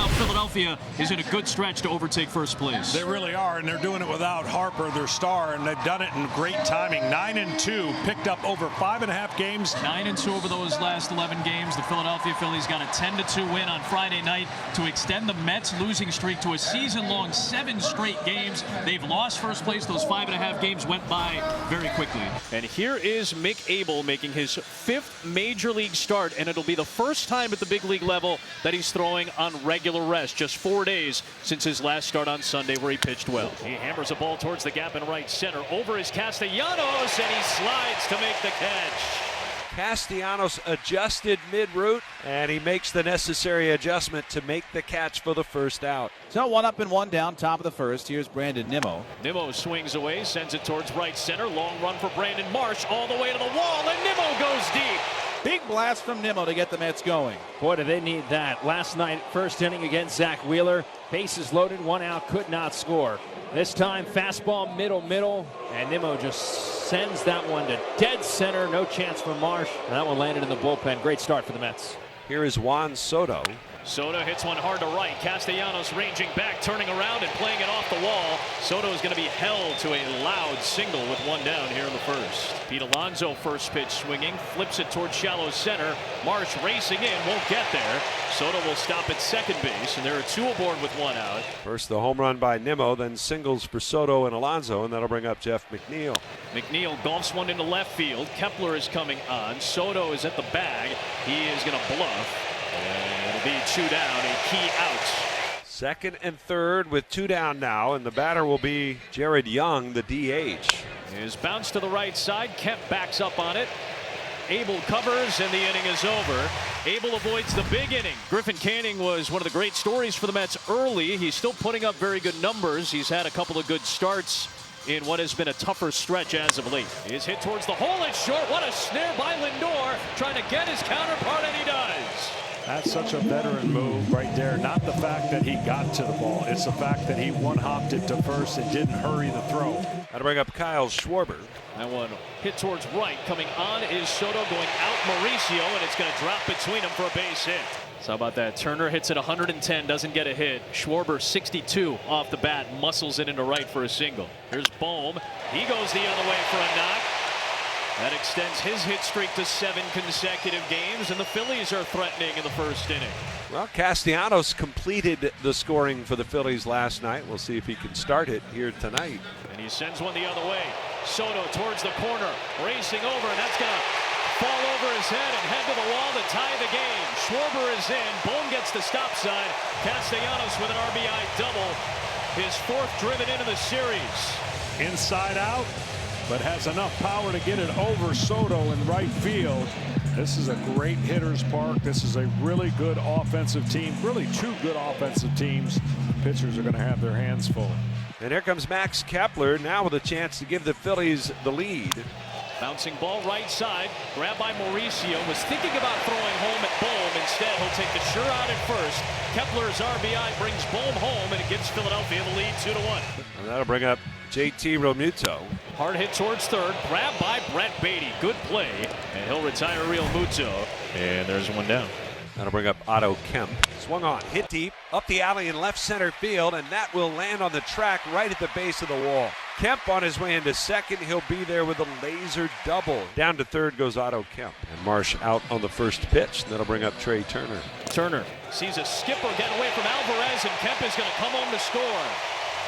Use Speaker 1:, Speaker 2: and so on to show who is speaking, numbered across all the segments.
Speaker 1: now Philadelphia is in a good stretch to overtake first place.
Speaker 2: They really are, and they're doing it without Harper, their star, and they've done it in great timing. 9-2, picked up over 5.5 games.
Speaker 1: 9-2 over those last 11 games. The Philadelphia Phillies got a 10-2 win on Friday night to extend the Mets' losing streak to a season-long 7 straight games. They've lost first place. Those 5.5 games went by very quickly.
Speaker 3: And here is Mick Abel making his 5th major league start, and it'll be the first time at the big league level that he's throwing on regular rest. Just 4 days since his last start on Sunday where he pitched well. He hammers a ball towards the gap in right center. Over is Castellanos, and he slides to make the catch.
Speaker 4: Castellanos adjusted mid-route, and he makes the necessary adjustment to make the catch for the first out.
Speaker 5: So 1 up and 1 down, top of the first. Here's Brandon Nimmo.
Speaker 3: Nimmo swings away, sends it towards right center. Long run for Brandon Marsh all the way to the wall, and Nimmo goes deep.
Speaker 5: Big blast from Nimmo to get the Mets going.
Speaker 6: Boy, do they need that. Last night, first inning against Zach Wheeler. Bases loaded, 1 out, could not score. This time, fastball middle, and Nimmo just sends that one to dead center. No chance for Marsh. And that one landed in the bullpen. Great start for the Mets.
Speaker 4: Here is Juan Soto.
Speaker 3: Soto hits one hard to right. Castellanos ranging back, turning around and playing it off the wall. Soto is going to be held to a loud single with 1 down here in the first. Pete Alonso first pitch swinging, flips it towards shallow center. Marsh racing in, won't get there. Soto will stop at second base, and there are 2 aboard with 1 out.
Speaker 4: First the home run by Nimmo, then singles for Soto and Alonso, and that'll bring up Jeff McNeil.
Speaker 3: McNeil golfs one into left field. Kepler is coming on. Soto is at the bag. He is going to bluff. And it'll be 2 down, a key out.
Speaker 4: Second and third with 2 down now, and the batter will be Jared Young, the DH.
Speaker 3: His bounce to the right side. Kemp backs up on it. Abel covers, and the inning is over. Abel avoids the big inning. Griffin Canning was one of the great stories for the Mets early. He's still putting up very good numbers. He's had a couple of good starts in what has been a tougher stretch as of late. His hit towards the hole, it's short. What a snare by Lindor, trying to get his counterpart, and he does.
Speaker 2: That's such a veteran move right there. Not the fact that he got to the ball. It's the fact that he one-hopped it to first and didn't hurry the throw.
Speaker 4: That'll bring up Kyle Schwarber.
Speaker 3: That one hit towards right. Coming on is Soto, going out Mauricio, and it's going to drop between them for a base hit. So how about that? Turner hits at 110, doesn't get a hit. Schwarber 62 off the bat, muscles it into right for a single. Here's Bohm. He goes the other way for a knock. That extends his hit streak to 7 consecutive games, and the Phillies are threatening in the first inning.
Speaker 4: Well, Castellanos completed the scoring for the Phillies last night. We'll see if he can start it here tonight.
Speaker 3: And he sends one the other way. Soto towards the corner, racing over, and that's going to fall over his head and head to the wall to tie the game. Schwarber is in. Bohm gets the stop sign. Castellanos with an RBI double. His 4th driven into the series.
Speaker 2: Inside out, but has enough power to get it over Soto in right field. This is a great hitter's park. This is a really good offensive team. Really 2 good offensive teams. Pitchers are going to have their hands full.
Speaker 4: And here comes Max Kepler, now with a chance to give the Phillies the lead.
Speaker 3: Bouncing ball right side, grabbed by Mauricio, was thinking about throwing home at Bohm. Instead, he'll take the sure out at first. Kepler's RBI brings Bohm home, and it gives Philadelphia the lead 2-1.
Speaker 4: And that'll bring up JT Realmuto.
Speaker 3: Hard hit towards third, grabbed by Brett Beatty. Good play, and he'll retire Realmuto. And there's 1 down.
Speaker 4: That'll bring up Otto Kemp. Swung on, hit deep, up the alley in left center field, and that will land on the track right at the base of the wall. Kemp on his way into second. He'll be there with a laser double. Down to third goes Otto Kemp. And Marsh out on the first pitch. And that'll bring up Trey Turner.
Speaker 3: Turner sees a skipper get away from Alvarez, and Kemp is going to come home to score.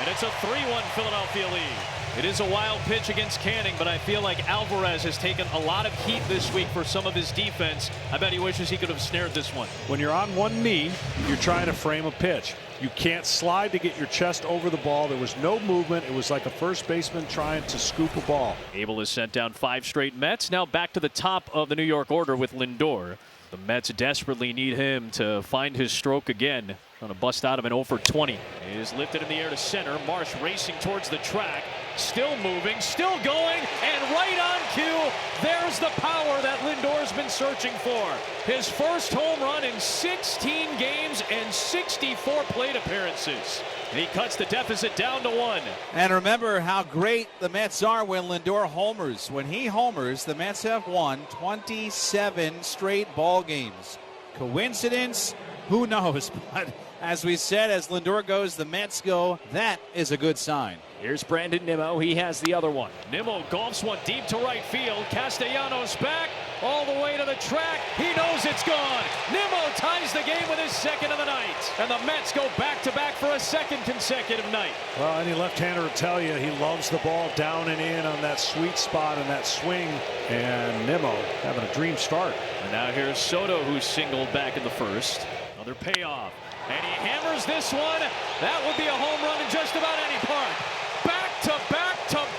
Speaker 3: And it's a 3-1 Philadelphia lead. It is a wild pitch against Canning, but I feel like Alvarez has taken a lot of heat this week for some of his defense. I bet he wishes he could have snared this one.
Speaker 2: When you're on one knee, you're trying to frame a pitch. You can't slide to get your chest over the ball. There was no movement. It was like a first baseman trying to scoop a ball.
Speaker 3: Abel has sent down 5 straight Mets. Now back to the top of the New York order with Lindor. The Mets desperately need him to find his stroke again. On a bust out of an 0-for-20. It is lifted in the air to center. Marsh racing towards the track. Still moving, still going, and right on cue, there's the power that Lindor's been searching for. His first home run in 16 games and 64 plate appearances. And he cuts the deficit down to 1.
Speaker 5: And remember how great the Mets are when Lindor homers. When he homers, the Mets have won 27 straight ball games. Coincidence? Who knows? But as we said, as Lindor goes, the Mets go. That is a good sign.
Speaker 6: Here's Brandon Nimmo. He has the other one.
Speaker 3: Nimmo golfs one deep to right field. Castellanos back all the way to the track. He knows it's gone. Nimmo ties the game with his second of the night. And the Mets go back-to-back for a second consecutive night.
Speaker 2: Well, any left-hander will tell you he loves the ball down and in on that sweet spot and that swing. And Nimmo having a dream start.
Speaker 3: And now here's Soto, who's singled back in the first. Another payoff. And he hammers this one. That would be a home run in just about any park.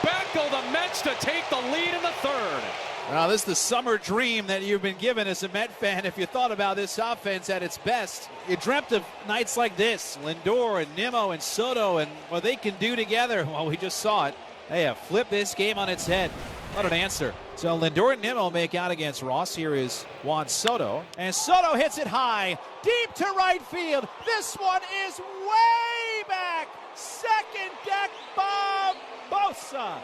Speaker 3: Back go the Mets to take the lead in the third.
Speaker 5: Well, this is the summer dream that you've been given as a Met fan. If you thought about this offense at its best, you dreamt of nights like this. Lindor and Nimmo and Soto and what they can do together. Well, we just saw it. They have flipped this game on its head. What an answer. So Lindor and Nimmo make out against Ross. Here is Juan Soto. And Soto hits it high, deep to right field. This one is way back. Second deck, Bob Bosa.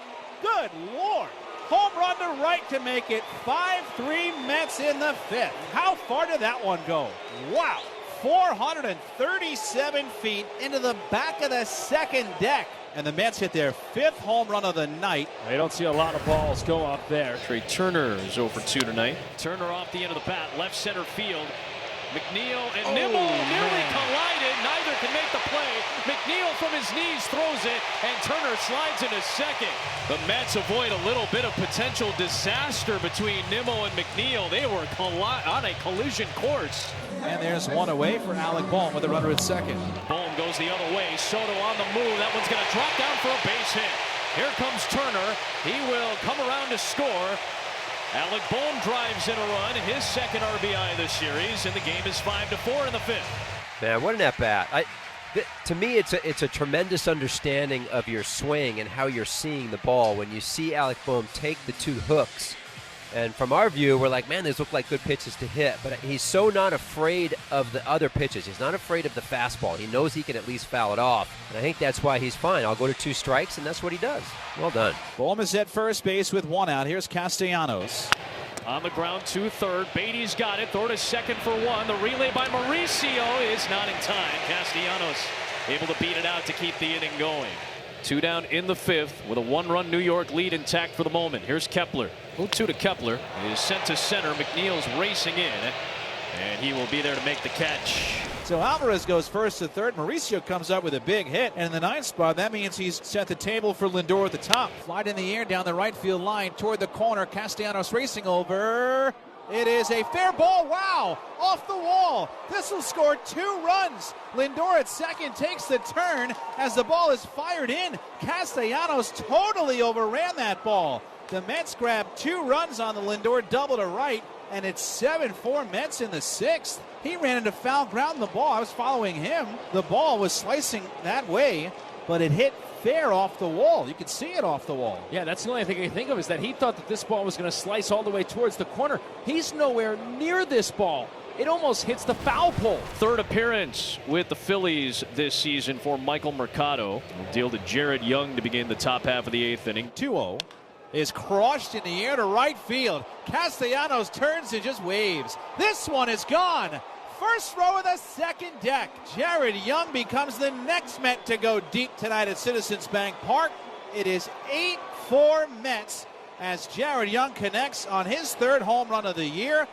Speaker 5: Good Lord. Home run to right to make it 5-3 Mets in the fifth. How far did that one go? Wow. 437 feet into the back of the second deck. And the Mets hit their fifth home run of the night.
Speaker 6: They don't see a lot of balls go up there.
Speaker 3: Trey Turner is 0 for 2 tonight. Turner off the end of the bat, left center field. McNeil and Nimmo nearly collided. Neither can make the play. McNeil from his knees throws it, and Turner slides into second. The Mets avoid a little bit of potential disaster between Nimmo and McNeil. They were on a collision course.
Speaker 5: And there's one away for Alec Bohm with a runner at second.
Speaker 3: Bohm goes the other way. Soto on the move. That one's going to drop down for a base hit. Here comes Turner. He will come around to score. Alec Bohm drives in a run, his second RBI of the series, and the game is 5-4 in the fifth.
Speaker 7: Man, what an at-bat. To me, it's a tremendous understanding of your swing and how you're seeing the ball when you see Alec Bohm take the two hooks. And from our view, we're like, man, these look like good pitches to hit. But he's so not afraid of the other pitches. He's not afraid of the fastball. He knows he can at least foul it off. And I think that's why he's fine. I'll go to 2 strikes, and that's what he does. Well done.
Speaker 5: Bohm is at first base with 1 out. Here's Castellanos.
Speaker 3: On the ground to third. Beatty's got it. Throw to second for 1. The relay by Mauricio is not in time. Castellanos able to beat it out to keep the inning going. 2 down in the fifth with a 1-run New York lead intact for the moment. Here's Kepler. 0-2 to Kepler. He is sent to center. McNeil's racing in, and he will be there to make the catch.
Speaker 5: So Alvarez goes first to third. Mauricio comes up with a big hit. And in the 9th spot, that means he's set the table for Lindor at the top. Flight in the air down the right field line toward the corner. Castellanos racing over. It is a fair ball. Wow. Off the wall. This will score 2 runs. Lindor at second takes the turn as the ball is fired in. Castellanos totally overran that ball. The Mets grab 2 runs on the Lindor double to right, and it's 7-4 Mets in the 6th. He ran into foul ground in the ball. I was following him. The ball was slicing that way, but it hit fair off the wall. You could see it off the wall.
Speaker 6: Yeah, that's the only thing I can think of is that he thought that this ball was going to slice all the way towards the corner. He's nowhere near this ball. It almost hits the foul pole.
Speaker 3: Third appearance with the Phillies this season for Michael Mercado. He'll deal to Jared Young to begin the top half of the 8th inning.
Speaker 5: 2-0 is crushed in the air to right field. Castellanos turns and just waves. This one is gone. First row of the second deck. Jared Young becomes the next Met to go deep tonight at Citizens Bank Park. It is 8-4 Mets as Jared Young connects on his 3rd home run of the year.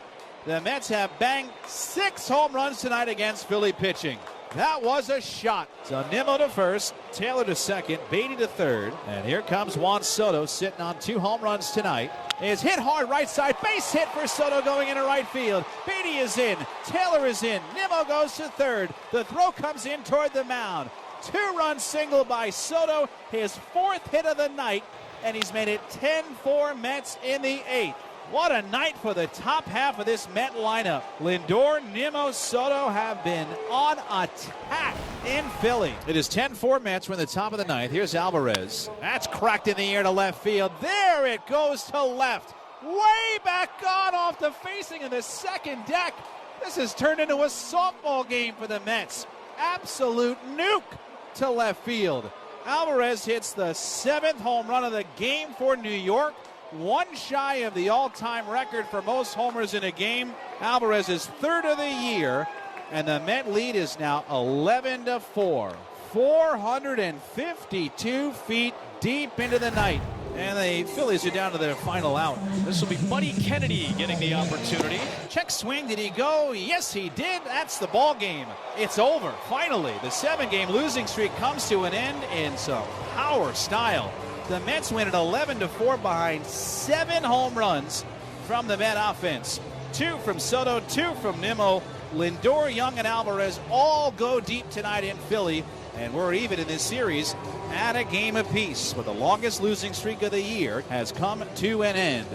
Speaker 5: The Mets have banged 6 home runs tonight against Philly pitching. That was a shot. So Nimmo to first, Taylor to second, Beatty to third. And here comes Juan Soto sitting on 2 home runs tonight. Is hit hard right side, base hit for Soto going into right field. Beatty is in, Taylor is in, Nimmo goes to third. The throw comes in toward the mound. 2-run single by Soto, his 4th hit of the night, and he's made it 10-4 Mets in the 8th. What a night for the top half of this Met lineup. Lindor, Nimmo, Soto have been on attack in Philly. It is 10-4 Mets. We're in the top of the 9th. Here's Alvarez. That's cracked in the air to left field. There it goes to left. Way back on off the facing of the second deck. This has turned into a softball game for the Mets. Absolute nuke to left field. Alvarez hits the 7th home run of the game for New York. 1 shy of the all-time record for most homers in a game. Alvarez is 3rd of the year. And the Met lead is now 11-4. 452 feet deep into the night. And the Phillies are down to their final out.
Speaker 3: This will be Buddy Kennedy getting the opportunity.
Speaker 5: Check swing. Did he go? Yes, he did. That's the ball game. It's over. Finally, the 7-game losing streak comes to an end in some power style. The Mets win at 11-4 behind 7 home runs from the Met offense. 2 from Soto, 2 from Nimmo. Lindor, Young, and Alvarez all go deep tonight in Philly. And we're even in this series at a game apiece, but the longest losing streak of the year has come to an end.